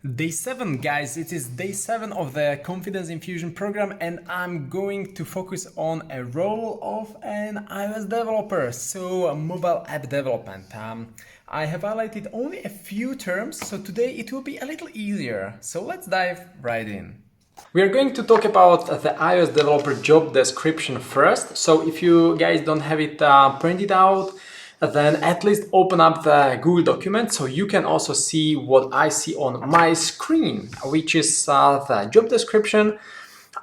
Day 7, guys. It is day 7 of the Confidence Infusion program, and I'm going to focus on a role of an iOS developer, so mobile app development. I have highlighted only a few terms, so today it will be a little easier. So let's dive right in. We are going to talk about the iOS developer job description first. So if you guys don't have it printed out, then at least open up the Google document so you can also see what I see on my screen, which is the job description.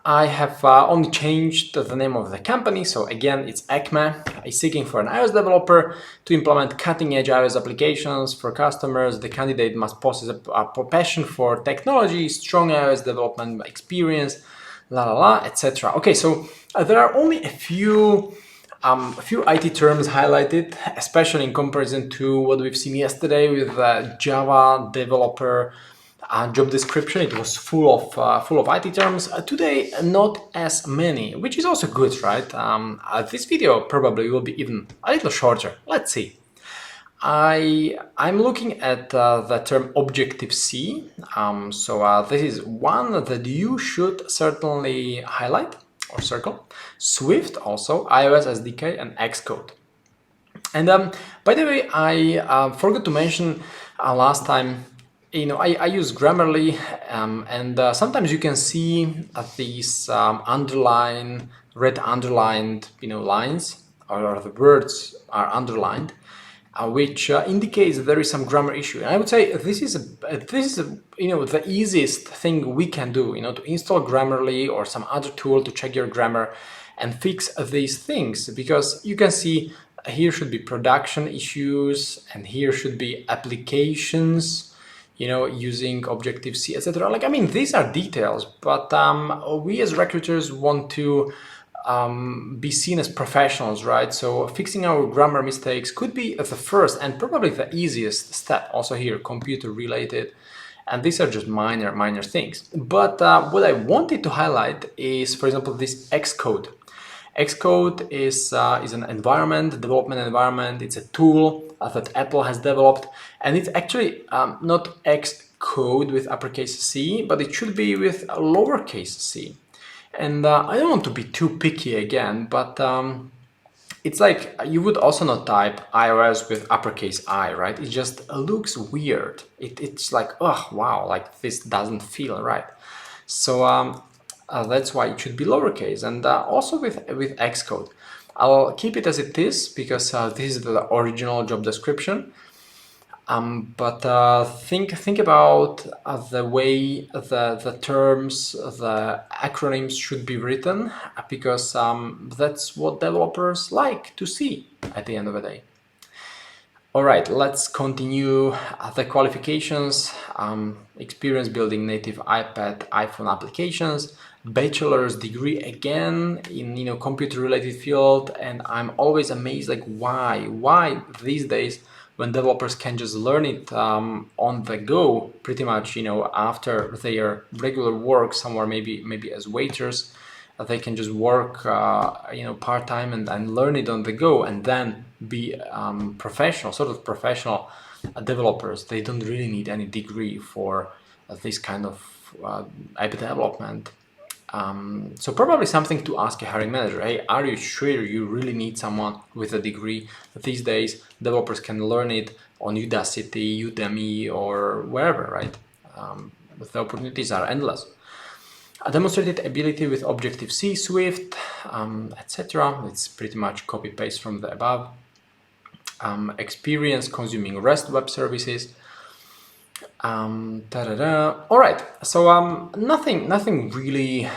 I have only changed the name of the company. So again, it's Acme is seeking for an iOS developer to implement cutting-edge iOS applications for customers. The candidate must possess a passion for technology, strong iOS development experience, etc. Okay, so there are only a few IT terms highlighted, especially in comparison to what we've seen yesterday with the Java developer job description. It was full of IT terms. Today, not as many, which is also good, right? This video probably will be even a little shorter. Let's see. I'm looking at the term Objective-C. This is one that you should certainly highlight or circle. Swift also, iOS SDK, and Xcode. And by the way, I forgot to mention last time, I use Grammarly, and sometimes you can see these red underlined, lines, or the words are underlined, which indicates that there is some grammar issue. And I would say this is the easiest thing we can do, to install Grammarly or some other tool to check your grammar and fix these things, because you can see here should be production issues and here should be applications, using Objective-C, etc. These are details, but we as recruiters want to be seen as professionals, right? So fixing our grammar mistakes could be the first and probably the easiest step. Also here, computer related, and these are just minor things. But what I wanted to highlight is, for example, this Xcode. Xcode is an development environment. It's a tool that Apple has developed, and it's actually not Xcode with uppercase C, but it should be with lowercase c. And I don't want to be too picky again, but it's like you would also not type iOS with uppercase I, right? It just looks weird. It's like, oh wow, like this doesn't feel right. So that's why it should be lowercase. And also with Xcode, I'll keep it as it is because this is the original job description. But think about the way the terms, the acronyms should be written, because that's what developers like to see at the end of the day. All right, let's continue the qualifications. Experience building native iPad, iPhone applications, bachelor's degree again in computer related field, and I'm always amazed, like why these days, when developers can just learn it on the go, pretty much, after their regular work somewhere, maybe as waiters, they can just work, part-time and learn it on the go, and then be professional developers. They don't really need any degree for this kind of app development. So probably something to ask a hiring manager. Hey, are you sure you really need someone with a degree? These days, developers can learn it on Udacity, Udemy, or wherever, right? The opportunities are endless. A demonstrated ability with Objective-C, Swift, etc. It's pretty much copy-paste from the above. Experience consuming REST web services. All right, so nothing really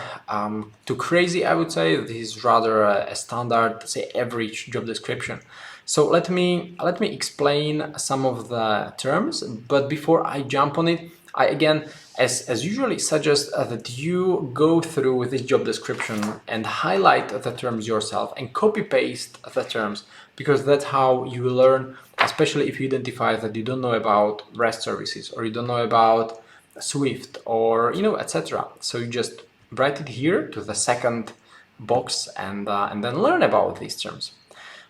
too crazy, I would say. This is rather a standard, say, average job description. So let me explain some of the terms, but before I jump on it, I again, as usually, suggest that you go through with this job description and highlight the terms yourself and copy paste the terms, because that's how you will learn, especially if you identify that you don't know about REST services or you don't know about Swift or etc. So you just write it here to the second box and then learn about these terms.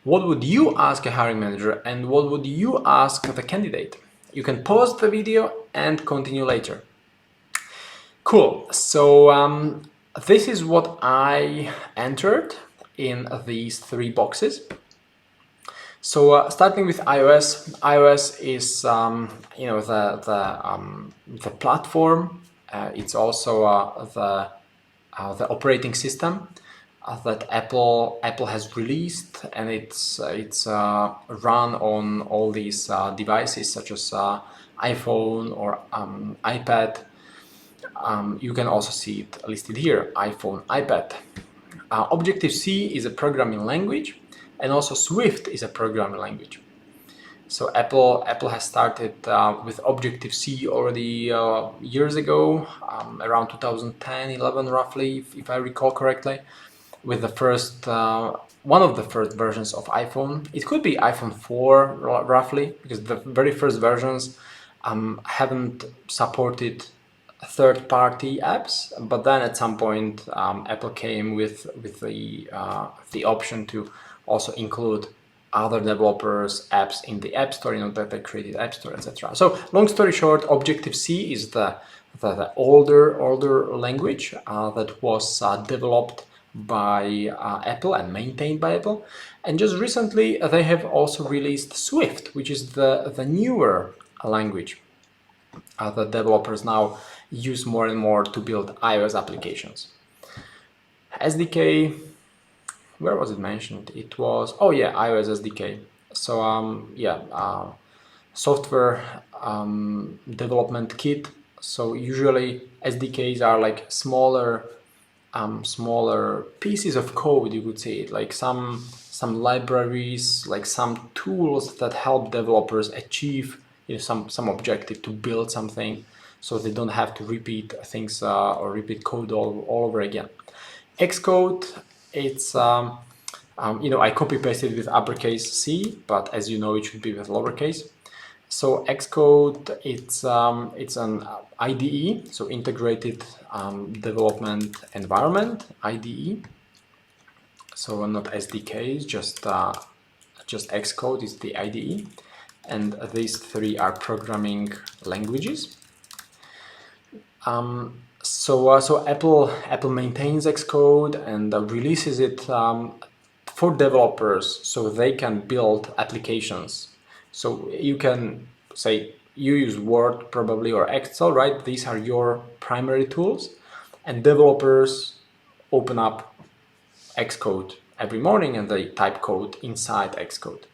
What would you ask a hiring manager and what would you ask the candidate? You can pause the video and continue later. Cool. So this is what I entered in these three boxes. So starting with iOS, iOS is you know the platform. It's also the operating system that Apple has released, and it's run on all these devices such as iPhone or iPad. You can also see it listed here: iPhone, iPad. Objective-C is a programming language, and also Swift is a programming language. So Apple has started with Objective-C already years ago, around 2010, 11 roughly, if I recall correctly, with the first one of the first versions of iPhone. It could be iPhone 4 roughly, because the very first versions haven't supported third-party apps, but then at some point Apple came with the option to also include other developers' apps in the App Store, that they created App Store, etc. So long story short, Objective-C is the older language that was developed by Apple and maintained by Apple. And just recently they have also released Swift, which is the newer language that developers now use more and more to build iOS applications. SDK, where was it mentioned? It was, oh yeah, iOS SDK. So software development kit. So usually SDKs are like smaller pieces of code, you could say, like some libraries, like some tools that help developers achieve some objective, to build something, so they don't have to repeat things or repeat code all over again. Xcode, it's I copy pasted with uppercase C, but as you know, it should be with lowercase. So Xcode, it's an IDE, so integrated development environment, IDE. So not SDKs, just Xcode is the IDE, and these three are programming languages. So Apple maintains Xcode and releases it for developers, so they can build applications. So you can say you use Word probably or Excel, right? These are your primary tools, and developers open up Xcode every morning and they type code inside Xcode.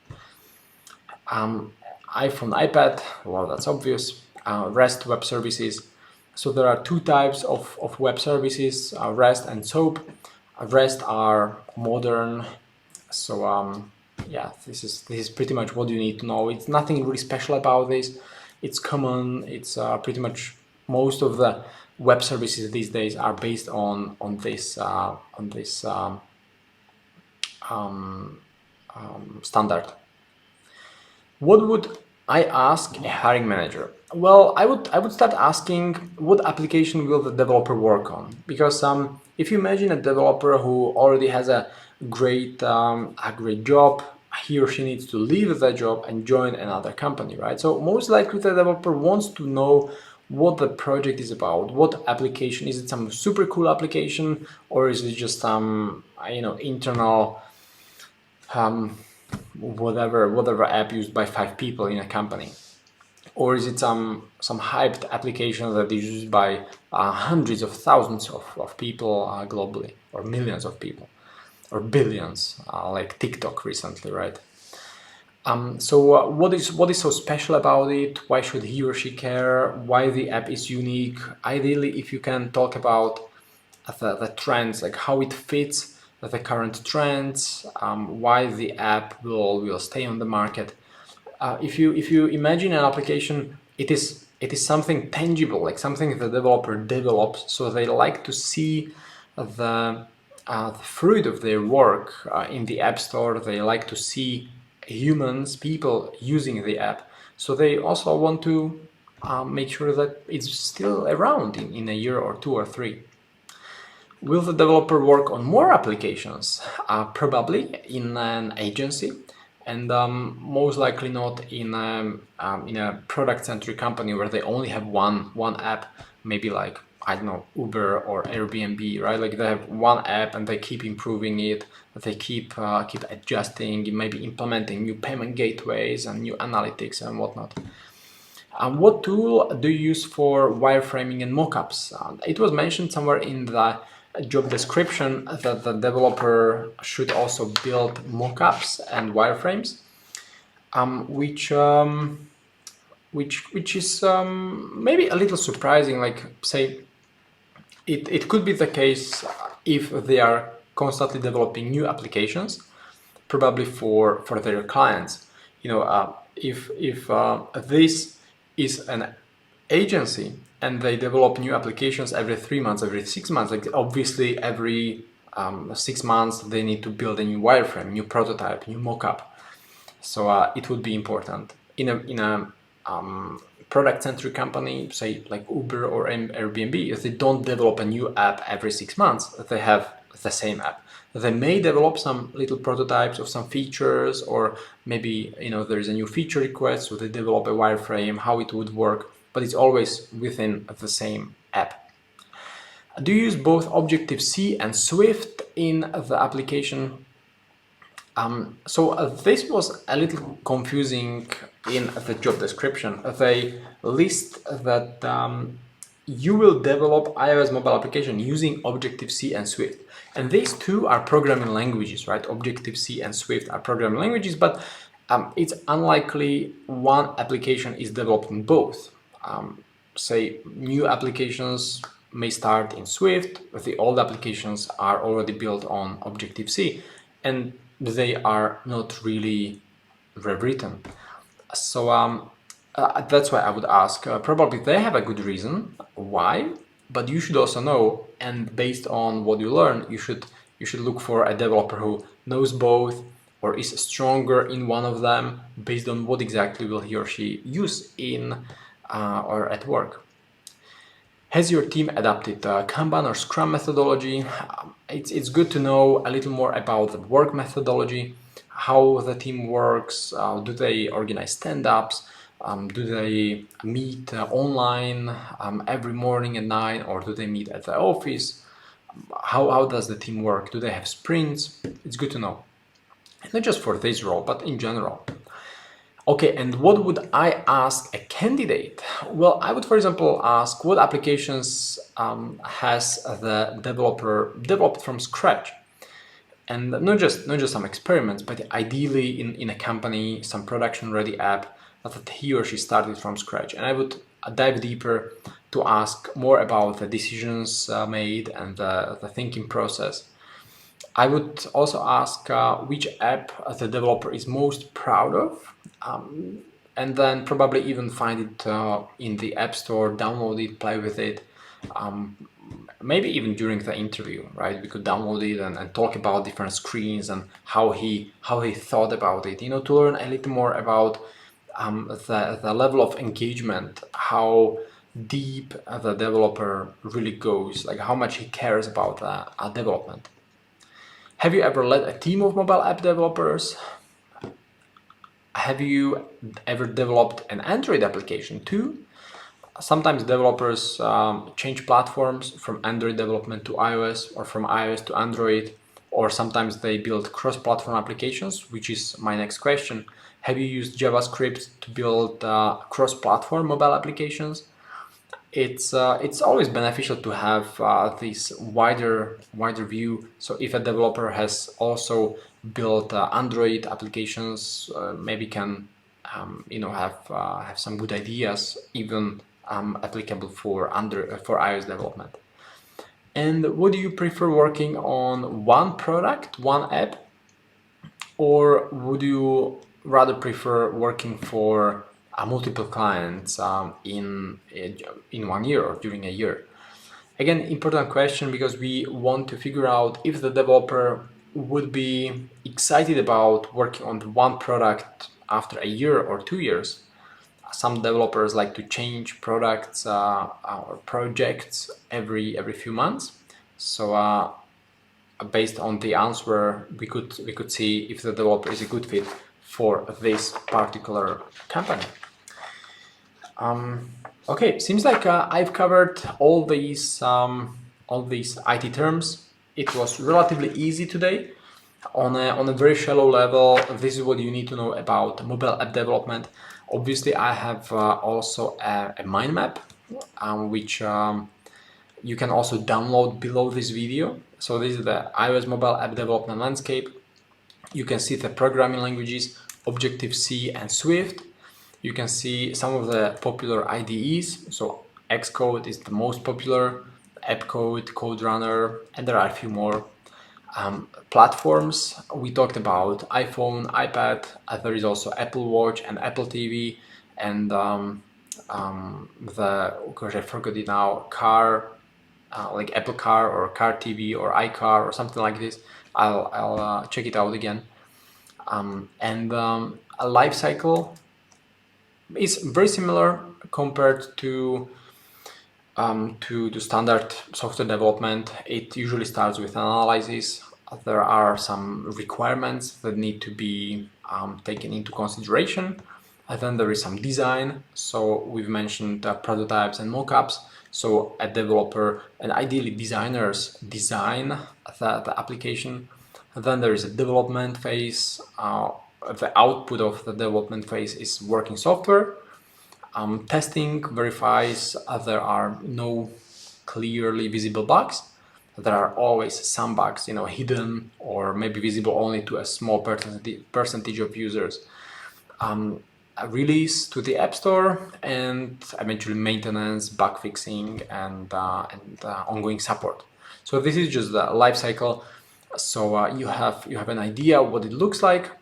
iPhone, iPad, well, that's obvious. REST web services. So there are two types of web services, REST and SOAP. REST are modern. So this is pretty much what you need to know. It's nothing really special about this. It's common. It's pretty much most of the web services these days are based on this standard. What would I ask a hiring manager? Well, I would start asking, what application will the developer work on? Because if you imagine a developer who already has a great job, he or she needs to leave that job and join another company, right? So most likely the developer wants to know what the project is about, what application. Is it some super cool application, or is it just some internal whatever app used by 5 people in a company? Or is it some hyped application that is used by hundreds of thousands of people globally, or millions of people, or billions, like TikTok recently, right? So what is so special about it? Why should he or she care? Why the app is unique? Ideally, if you can talk about the trends, like how it fits the current trends, why the app will stay on the market. If you imagine an application, it is something tangible, like something the developer develops, so they like to see the fruit of their work in the App Store. They like to see people using the app, so they also want to make sure that it's still around in a year or 2 or 3. Will the developer work on more applications? Probably in an agency, and most likely not in a product-centric company where they only have one app, maybe like I don't know, Uber or Airbnb, right? Like they have one app and they keep improving it. They keep adjusting, maybe implementing new payment gateways and new analytics and whatnot. What tool do you use for wireframing and mockups? It was mentioned somewhere in the job description that the developer should also build mockups and wireframes, which is maybe a little surprising. Like, say, it could be the case if they are constantly developing new applications, probably for their clients. If this is an agency and they develop new applications every 3 months, every 6 months, like obviously every 6 months they need to build a new wireframe, new prototype, new mockup. So it would be important in a product-centric company, say like Uber or Airbnb. If they don't develop a new app every 6 months, they have the same app. They may develop some little prototypes of some features, or maybe there is a new feature request, so they develop a wireframe, how it would work, but it's always within the same app. Do you use both Objective-C and Swift in the application? So this was a little confusing in the job description. They list that you will develop iOS mobile application using Objective-C and Swift. And these two are programming languages, right? Objective-C and Swift are programming languages, but it's unlikely one application is developed in both. Say new applications may start in Swift, but the old applications are already built on Objective-C, and they are not really rewritten. So that's why I would ask. Probably they have a good reason why, but you should also know. And based on what you learn, you should look for a developer who knows both or is stronger in one of them, based on what exactly will he or she use in or at work. Has your team adopted Kanban or Scrum methodology? It's good to know a little more about the work methodology, how the team works. Do they organize stand-ups? Do they meet online every morning at 9, or do they meet at the office? How does the team work? Do they have sprints? It's good to know. Not just for this role, but in general. Okay, and what would I ask a candidate? Well, I would, for example, ask what applications has the developer developed from scratch, and not just some experiments, but ideally in a company, some production-ready app that he or she started from scratch. And I would dive deeper to ask more about the decisions made and the thinking process. I would also ask which app the developer is most proud of, and then probably even find it in the App Store, download it, play with it. Maybe even during the interview, right? We could download it and talk about different screens and how he thought about it. To learn a little more about the level of engagement, how deep the developer really goes, like how much he cares about development. Have you ever led a team of mobile app developers? Have you ever developed an Android application too? Sometimes developers change platforms from Android development to iOS, or from iOS to Android, or sometimes they build cross-platform applications, which is my next question. Have you used JavaScript to build cross-platform mobile applications? It's always beneficial to have this wider view. So if a developer has also built Android applications, maybe can have some good ideas, even applicable for iOS development. And would you prefer working on one product, one app, or would you rather prefer working for multiple clients in 1 year or during a year? Again, important question, because we want to figure out if the developer would be excited about working on one product after a year or 2 years. Some developers like to change products or projects every few months. So based on the answer, we could see if the developer is a good fit for this particular company. Okay, seems like I've covered all these IT terms. It was relatively easy today. On a very shallow level, this is what you need to know about mobile app development. Obviously, I have also a mind map, which you can also download below this video. So this is the iOS mobile app development landscape. You can see the programming languages, Objective-C and Swift. You can see some of the popular IDEs. So Xcode is the most popular, AppCode, CodeRunner, and there are a few more. Platforms, we talked about iPhone, iPad, there is also Apple Watch and Apple TV, and gosh, I forgot it now, car, like Apple Car or Car TV or iCar or something like this. I'll check it out again. A life cycle is very similar compared to standard software development. It usually starts with analysis. There are some requirements that need to be taken into consideration. And then there is some design. So we've mentioned prototypes and mockups. So a developer and ideally designers design the application. And then there is a development phase. The output of the development phase is working software. Testing verifies there are no clearly visible bugs. There are always some bugs, hidden or maybe visible only to a small percentage of users. A release to the App Store, and eventually maintenance, bug fixing, and ongoing support. So this is just the life cycle. So you have an idea what it looks like.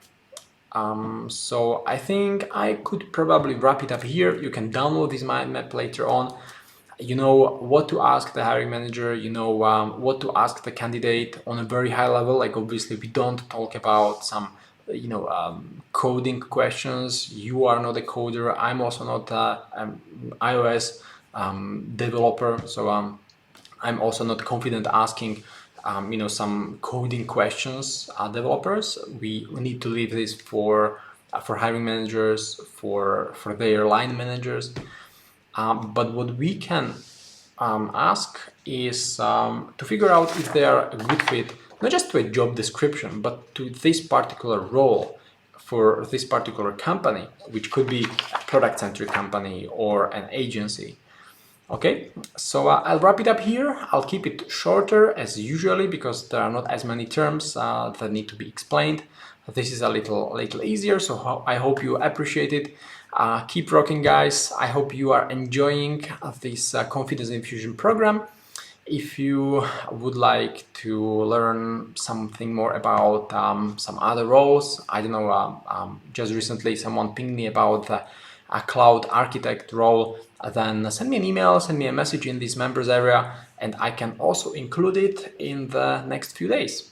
So I think I could probably wrap it up here. You can download this mind map later on. You know what to ask the hiring manager, what to ask the candidate on a very high level. Like obviously we don't talk about some, coding questions. You are not a coder. I'm also not an iOS developer. So I'm also not confident asking some coding questions developers. We need to leave this for hiring managers, for their line managers. But what we can ask is to figure out if they are a good fit, not just to a job description, but to this particular role for this particular company, which could be a product-centric company or an agency. Okay, so I'll wrap it up here. I'll keep it shorter as usually because there are not as many terms that need to be explained. This is a little easier, so I hope you appreciate it. Keep rocking, guys. I hope you are enjoying this Confidence Infusion program. If you would like to learn something more about some other roles, I don't know, just recently someone pinged me about a cloud architect role, then send me an email, send me a message in this members area, and I can also include it in the next few days.